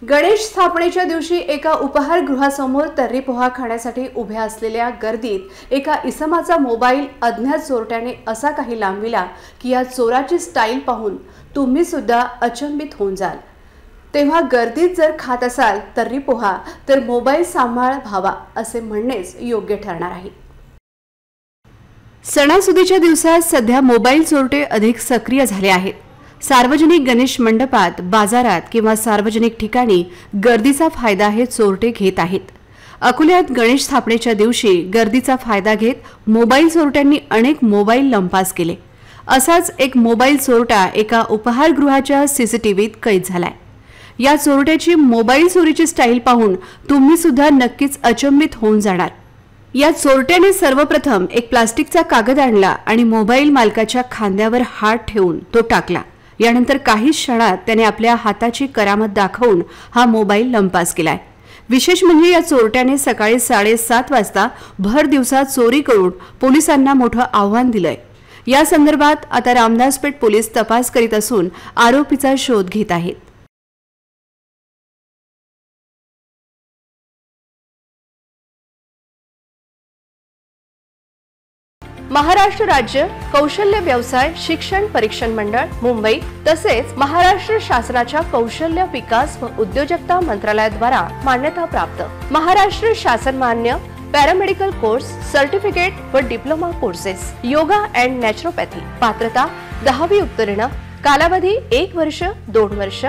गणेश स्थापनेच्या दिवशी एका उपहारगृहासमोर तर्री पोहा खाण्यासाठी उभ्या असलेल्या गर्दीत एका इसमाचा मोबाईल अज्ञात चोरट्याने असा काही लांबविला की या चोराची स्टाईल पाहून तुम्ही सुद्धा अचंबित होऊन जाल। तेव्हा गर्दीत जर खात असाल तर्री पोहा तर मोबाईल सांभाळ भावा असे म्हणणेच योग्य ठरणार आहे। सणासुदीच्या दिवसात सध्या मोबाईल चोरटे अधिक सक्रिय झाले आहेत। सार्वजनिक गणेश मंडपात, बाजारात किंवा सार्वजनिक ठिकाणी गर्दीचा फायदा हे चोरटे घेत आहेत। अकोल्यात गणेश स्थापनेच्या दिवशी गर्दीचा फायदा घेत मोबाईल चोरट्यांनी अनेक मोबाईल लंपास केले। असाच एक मोबाईल चोरटा एका उपहारगृहाच्या सीसीटीव्हीत कैद झालाय। या चोरट्याची मोबाईल चोरीची स्टाईल पाहून तुम्ही सुद्धा नक्कीच अचंबित होऊन जाणार। या चोरट्याने सर्वप्रथम एक प्लास्टिकचा कागद आणला आणि मोबाईल मालकाच्या खांद्यावर हात ठेवून तो टाकला। यानंतर काही क्षणात त्याने आपल्या हाताची करामत दाखवून हा मोबाईल लंपास केलाय। विशेष म्हणजे या चोरट्याने सकाळी 7:30 वाजता भर दिवसात चोरी करून पोलिसांना मोठं आव्हान दिलंय। या संदर्भात आता रामदासपेठ पोलीस तपास करीत असून आरोपीचा शोध घेत आहेत। महाराष्ट्र राज्य कौशल्य व्यवसाय शिक्षण परीक्षण मंडळ मुंबई तसेच महाराष्ट्र शासनाच्या कौशल्य विकास व उद्योजकता मंत्रालयाद्वारा मान्यता प्राप्त महाराष्ट्र शासन मान्य पॅरामेडिकल कोर्स सर्टिफिकेट व diploma courses yoga and naturopathy पात्रता 10वी उत्तीर्ण कालावधी 1 वर्ष 2 वर्ष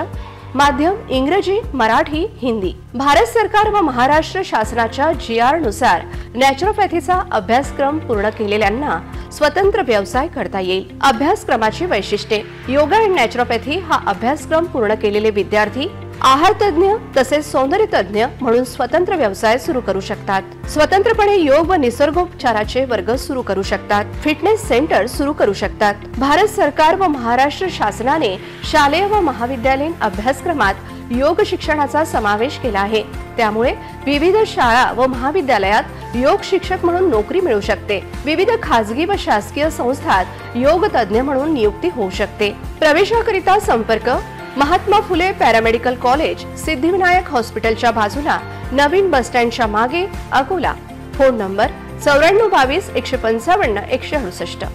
माध्यम इंग्रजी मराठी हिंदी भारत सरकार व महाराष्ट्र शासनाच्या GR नुसार नॅचरोपॅथीचा अभ्यासक्रम पूर्ण केलेल्यांना स्वतंत्र व्यवसाय करता येईल। अभ्यासक्रमाची वैशिष्ट्ये योगा अँड नॅचरोपॅथी हा अभ्यासक्रम पूर्ण केलेले विद्यार्थी आहार तज्ञ तसेच सौंदर्य तज्ञ म्हणून स्वतंत्र व्यवसाय सुरू करू शकतात। स्वतंत्रपणे योग व निसर्गोपचाराचे वर्ग सुरू करू शकतात। फिटनेस सेंटर सुरू करू शकतात। भारत सरकार व महाराष्ट्र शासनाने शालेय व महाविद्यालयीन अभ्यासक्रमात योग शिक्षणाचा समावेश केला आहे। त्यामुळे विविध शाळा व महाविद्यालयात योग शिक्षक म्हणून नोकरी मिळू शकते। विविध खासगी व शासकीय संस्थांत योग तज्ञ म्हणून नियुक्ती होऊ शकते। प्रवेशाकरिता संपर्क महात्मा फुले पॅरामेडिकल कॉलेज सिद्धिविनायक हॉस्पिटलच्या बाजूला नवीन बस स्टँडच्या मागे अकोला। Phone number 9422 155 168।